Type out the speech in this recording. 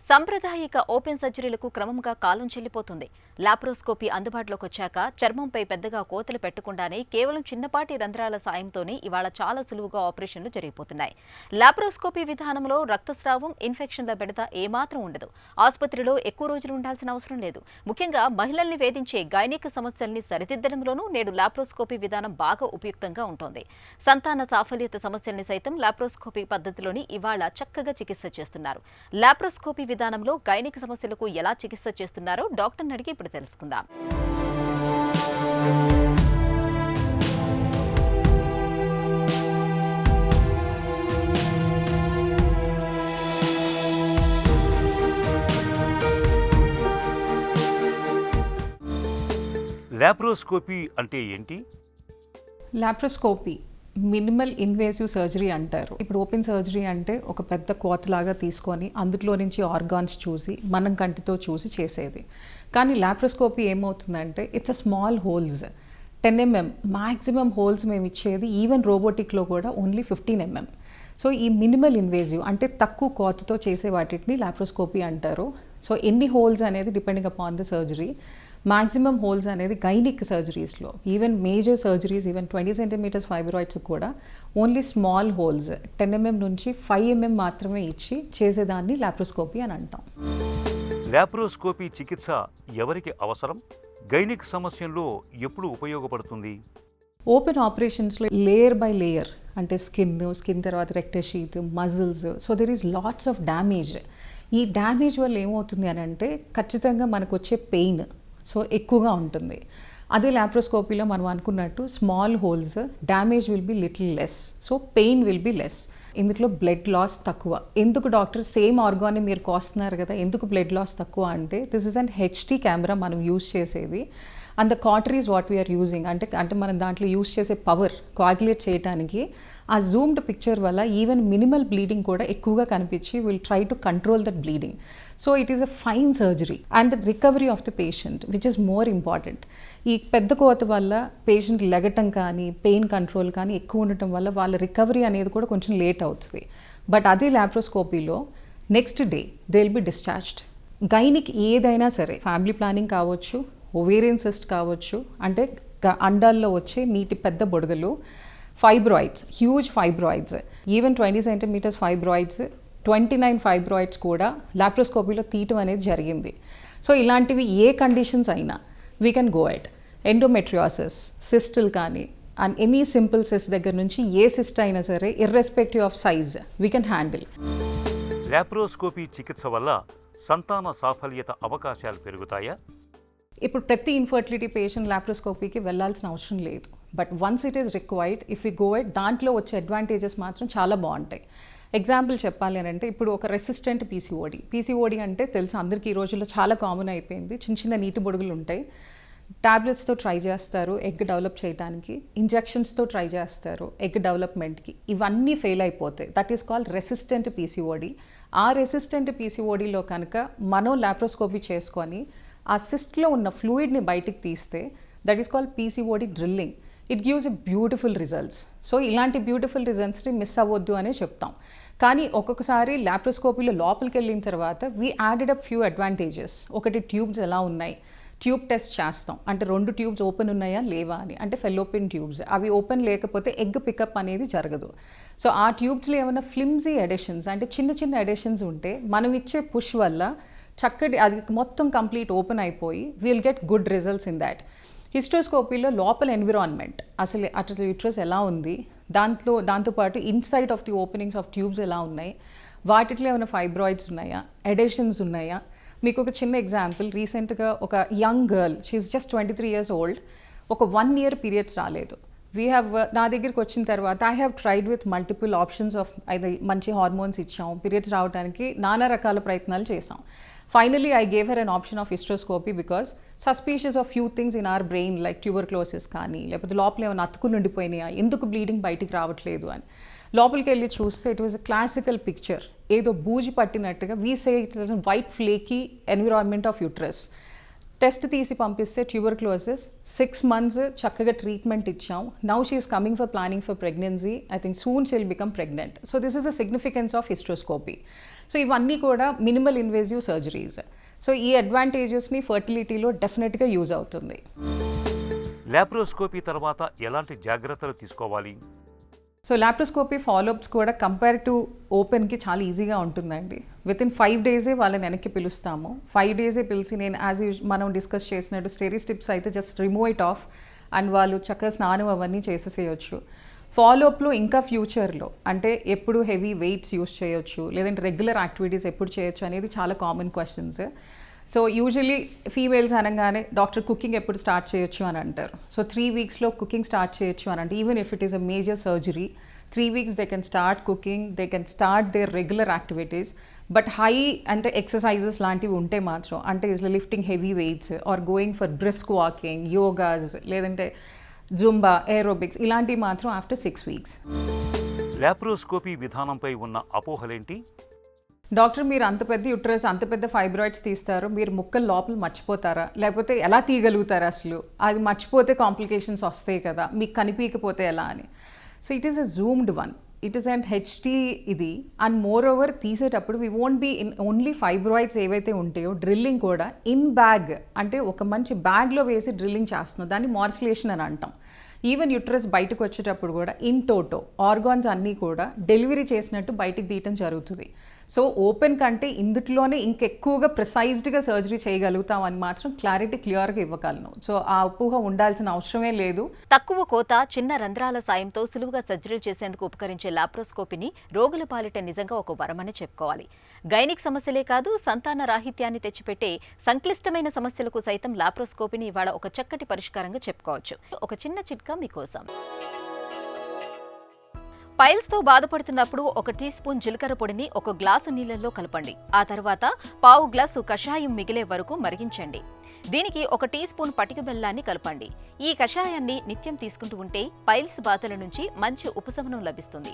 సంప్రదాయిక open సర్జరీలకు క్రమంగా కాలం చెల్లిపోతుంది. Laparoscopy అందుబాటులోకి వచ్చాక చర్మంపై పెద్దగా కోతలు పెట్టకుండానే కేవలం చిన్నపాటి రంధ్రాల సాయంతోనే ఇవాళ చాలా సులువుగా ఆపరేషన్లు జరిగిపోతున్నాయి. లాప్రోస్కోపీ విధానంలో రక్తస్రావం, ఇన్ఫెక్షన్ల బెడద ఏమాత్రం ఉండదు. ఆసుపత్రిలో ఎక్కువ రోజులు ఉండాల్సిన అవసరం లేదు. ముఖ్యంగా మహిళల్ని వేధించే గైనిక్ సమస్యల్ని సరిదిద్దడంలోనూ నేడు లాప్రోస్కోపీ విధానం బాగా ఉపయుక్తంగా ఉంటోంది. సంతాన సాఫల్యత సమస్యల్ని సైతం లాప్రోస్కోపీ పద్ధతిలోని ఇవాళ చక్కగా చికిత్స చేస్తున్నారు. లాప్రోస్కోపీ విధానంలో గైనిక్ సమస్యలకు ఎలా చికిత్స చేస్తున్నారో డాక్టర్ని అడిగి ఇప్పుడు తెలుసుకుందాం. లాప్రోస్కోపీ అంటే ఏంటి? లాప్రోస్కోపీ మినిమల్ ఇన్వేసివ్ సర్జరీ అంటారు. ఇప్పుడు ఓపెన్ సర్జరీ అంటే ఒక పెద్ద కోతలాగా తీసుకొని అందులో నుంచి ఆర్గాన్స్ చూసి మనం కంటితో చూసి చేసేది. కానీ లాప్రోస్కోపీ ఏమవుతుందంటే it's a small holes, 10 mm maximum holes మేము ఇచ్చేది ఈవెన్ రోబోటిక్లో కూడా ఓన్లీ 15 mm. సో ఈ మినిమల్ ఇన్వేజివ్ అంటే తక్కువ కోతతో చేసే వాటిని లాప్రోస్కోపీ అంటారు. సో ఎన్ని హోల్స్ అనేది depending upon the surgery. Maximum holes అనేది గైనిక్ సర్జరీస్లో, even major surgeries, even 20 cm fibroids కూడా ఓన్లీ స్మాల్ హోల్స్ 10 mm నుంచి 5 mm మాత్రమే ఇచ్చి చేసేదాన్ని లాప్రోస్కోపీ అని అంటాం. లాప్రోస్కోపీ చికిత్స ఎవరికి అవసరం? గైనిక్ సమస్యల్లో ఎప్పుడు ఉపయోగపడుతుంది? ఓపెన్ ఆపరేషన్స్లో లేయర్ బై లేయర్ అంటే స్కిన్ తర్వాత Richter sheath, muscles, so there is lots of damage. ఈ డ్యామేజ్ వల్ల ఏమవుతుంది అని అంటే ఖచ్చితంగా మనకు వచ్చే పెయిన్ సో ఎక్కువగా ఉంటుంది. అదే లాప్రోస్కోపీలో మనం అనుకున్నట్టు small holes, damage will be little less, so pain will be less. ఇందులో బ్లడ్ లాస్ తక్కువ. ఎందుకు డాక్టర్ సేమ్ ఆర్గాన్ని మీరు కోస్తున్నారు కదా, ఎందుకు బ్లడ్ లాస్ తక్కువ అంటే this is an HD camera మనం యూజ్ చేసేది. And the cautery is what we are using అంటే మనం దాంట్లో యూజ్ చేసే పవర్ కోయాగులేట్ చేయడానికి ఆ జూమ్డ్ పిక్చర్ వల్ల ఈవెన్ మినిమల్ బ్లీడింగ్ కూడా ఎక్కువగా కనిపించి will try to control that bleeding. So it is a fine surgery and recovery of the patient which is more important. ఈ పెద్ద కోత వల్ల పేషెంట్ లెగటం కానీ పెయిన్ కంట్రోల్ కానీ ఎక్కువ ఉండటం వల్ల వాళ్ళ రికవరీ అనేది కూడా కొంచెం లేట్ అవుతుంది. బట్ అదే లాప్రోస్కోపీలో next day they will be discharged. Gynaec ఏదైనా సరే, ఫ్యామిలీ ప్లానింగ్ కావచ్చు, ఓవేరియన్ సిస్ట్ కావచ్చు, అంటే అండాల్లో వచ్చే నీటి పెద్ద బొడగలు, fibroids, huge fibroids, even 20 cm fibroids, 29 fibroids కూడా లాప్రోస్కోపీలో తీయటం అనేది జరిగింది. సో ఇలాంటివి ఏ కండిషన్స్ అయినా we can go at. Endometriosis, సిస్టులు కానీ, అండ్ ఎనీ సింపుల్ సిస్ట్ దగ్గర నుంచి ఏ సిస్ట్ అయినా సరే irrespective of size we can handle. Laparoscopy చికిత్స వల్ల సంతాన సాఫల్యత అవకాశాలు పెరుగుతాయా? ఇప్పుడు ప్రతి ఇన్ఫర్టిలిటీ పేషెంట్ లాప్రోస్కోపీకి వెళ్ళాల్సిన అవసరం లేదు. But once it is required, if you go at, దాంట్లో వచ్చే అడ్వాంటేజెస్ మాత్రం చాలా బాగుంటాయి. ఎగ్జాంపుల్ చెప్పాలి అని అంటే ఇప్పుడు ఒక రెసిస్టెంట్ పీసీఓడి అంటే తెలుసు అందరికీ, ఈ రోజుల్లో చాలా కామన్ అయిపోయింది. చిన్న చిన్న నీటి బొడుగులు ఉంటాయి. టాబ్లెట్స్తో ట్రై చేస్తారు ఎగ్ డెవలప్ చేయడానికి, ఇంజెక్షన్స్తో ట్రై చేస్తారు ఎగ్ డెవలప్మెంట్కి, ఇవన్నీ ఫెయిల్ అయిపోతాయి. That is called resistant PCOD. ఆ రెసిస్టెంట్ పీసీఓడిలో కనుక మనం లాప్రోస్కోపీ చేసుకొని ఆ సిస్ట్లో ఉన్న ఫ్లూయిడ్ని బయటికి తీస్తే that is called PCOD drilling. It gives a beautiful results. So ఇలాంటి బ్యూటిఫుల్ రిజల్ట్స్ని మిస్ అవ్వద్దు అనే చెప్తాం. కానీ ఒక్కొక్కసారి లాప్రోస్కోపీలో లోపలికి వెళ్ళిన తర్వాత we added up few advantages. ఒకటి ట్యూబ్స్ ఎలా ఉన్నాయి, ట్యూబ్ టెస్ట్ చేస్తాం. అంటే 2 ట్యూబ్స్ ఓపెన్ ఉన్నాయా లేవా అని, అంటే ఫెలోపియన్ ట్యూబ్స్. అవి ఓపెన్ లేకపోతే ఎగ్ పికప్ అనేది జరగదు. సో ఆ ట్యూబ్స్లో ఏమైనా ఫ్లిమ్జీ ఎడిషన్స్ అంటే చిన్న చిన్న ఎడిషన్స్ ఉంటే మనం ఇచ్చే పుష్ వల్ల చక్కటి అది మొత్తం కంప్లీట్ ఓపెన్ అయిపోయి will get good results in that. హిస్టోస్కోపీలో లోపల ఎన్విరాన్మెంట్ అసలు యూట్రస్ ఎలా ఉంది, దాంతోపాటు inside of the openings of tubes ఎలా ఉన్నాయి, వాటిలో ఏమైనా ఫైబ్రాయిడ్స్ ఉన్నాయా, ఎడిషన్స్ ఉన్నాయా. మీకు ఒక చిన్న ఎగ్జాంపుల్, రీసెంట్గా ఒక young girl, she is just 23 years old, ఒక 1 year పీరియడ్స్ రాలేదు. నా దగ్గరికి వచ్చిన తర్వాత I have tried with multiple options of అది మంచి హార్మోన్స్ ఇచ్చాం, పీరియడ్స్ రావడానికి నానా రకాల ప్రయత్నాలు చేసాం. Finally, I gave her an option of hysteroscopy because suspicious of few things in our brain like tuberculosis కానీ, లేకపోతే లోపల ఏమైనా అతుకుని ఉండిపోయినాయా, ఎందుకు బ్లీడింగ్ బయటికి రావట్లేదు అని. లోపలికి వెళ్ళి చూస్తే it was a classical picture. ఏదో బూజి పట్టినట్టుగా we say it's white flaky environment of uterus. Test తీసి పంపిస్తే ట్యూబర్క్లోసిస్ 6 months చక్కగా ట్రీట్మెంట్ ఇచ్చాం. Now she is coming for planning for pregnancy. I think soon she will become pregnant. So this is the significance of hysteroscopy. So ఇవన్నీ కూడా minimal invasive surgeries. So ఈ అడ్వాంటేజెస్ని ఫర్టిలిటీలో డెఫినెట్గా use అవుతుంది. Laparoscopy తర్వాత ఎలాంటి జాగ్రత్తలు తీసుకోవాలి? సో లాప్రోస్కోపీ ఫాలోఅప్స్ కూడా కంపేర్ టు ఓపెన్కి చాలా ఈజీగా ఉంటుందండి. వితిన్ 5 డేసే వాళ్ళని వెనక్కి పిలుస్తాము. 5 డేసే పిలిచి నేను మనం డిస్కస్ చేసినట్టు స్టెరిస్టిప్స్ అయితే just remove it of and వాళ్ళు చక్కగా స్నానం అవన్నీ చేసేసేయచ్చు. ఫాలోఅప్లో ఇంకా ఫ్యూచర్లో అంటే ఎప్పుడు హెవీ వెయిట్స్ యూస్ చేయొచ్చు, లేదంటే రెగ్యులర్ యాక్టివిటీస్ ఎప్పుడు చేయొచ్చు అనేది చాలా common questions. So usually females అనగానే డాక్టర్ కుకింగ్ ఎప్పుడు స్టార్ట్ చేయొచ్చు అని అంటారు. సో 3 వీక్స్లో కుకింగ్ స్టార్ట్ చేయొచ్చు అని అంటే even if it is a major surgery 3 weeks they can start cooking, they can start their regular activities. But high అంటే exercises లాంటివి ఉంటే మాత్రం అంటే ఇట్లా lifting heavy weights or going for brisk walking, yogas, లేదంటే జుంబా, ఏరోబిక్స్ ఇలాంటివి మాత్రం after 6 weeks. Laparoscopy విధానంపై ఉన్న అపోహలేంటి? డాక్టర్ మీరు అంత పెద్ద యుట్రస్, అంత పెద్ద ఫైబ్రాయిడ్స్ తీస్తారు, మీరు ముక్కలు లోపల మర్చిపోతారా, లేకపోతే ఎలా తీయగలుగుతారు అసలు, అది మర్చిపోతే కాంప్లికేషన్స్ వస్తాయి కదా, మీకు కనిపించకపోతే ఎలా అని. So it is a zoomed one, it is and HD ఇది. అండ్ మోర్ ఓవర్ తీసేటప్పుడు we won't be in only fibroids ఏవైతే ఉంటాయో, డ్రిల్లింగ్ కూడా ఇన్ బ్యాగ్ అంటే ఒక మంచి బ్యాగ్లో వేసి డ్రిల్లింగ్ చేస్తున్నాం, దాన్ని మార్సిలేషన్ అని అంటాం. ఈవెన్ యుట్రస్ బయటకు వచ్చేటప్పుడు కూడా ఇన్ టోటో ఆర్గాన్స్ అన్నీ కూడా డెలివరీ చేసినట్టు బయటికి తీయటం జరుగుతుంది. సో ఓపెన్ కంటే ఇందులోనే ఇంకెక్కువగా ప్రిసైజ్డ్గా సర్జరీ చేయగలుగుతామని మాత్రం క్లియర్గా ఇవ్వగలను. సో ఆ అపోహ ఉండాల్సిన అవసరమే లేదు. తక్కువ కోత, చిన్న రంధ్రాల సాయంతో సులువుగా సర్జరీలు చేసేందుకు ఉపకరించే లాప్రోస్కోపీని రోగుల పాలిట నిజంగా ఒక వరమని చెప్పుకోవాలి. గైనిక్ సమస్యలే కాదు, సంతాన రాహిత్యాన్ని తెచ్చిపెట్టే సంక్లిష్టమైన సమస్యలకు సైతం లాప్రోస్కోపీని ఇవాళ ఒక చక్కటి పరిష్కారంగా చెప్పుకోవచ్చు. ఒక చిన్న చిట్కా మీకోసం. పైల్స్తో బాధపడుతున్నప్పుడు 1 టీ స్పూన్ జీలకర్ర పొడిని 1 గ్లాసు నీళ్లలో కలపండి. ఆ తర్వాత పావు గ్లాసు కషాయం మిగిలే వరకు మరిగించండి. దీనికి 1 టీ స్పూన్ పటిక బెల్లాన్ని కలపండి. ఈ కషాయాన్ని నిత్యం తీసుకుంటూ ఉంటే పైల్స్ బాధల నుంచి మంచి ఉపశమనం లభిస్తుంది.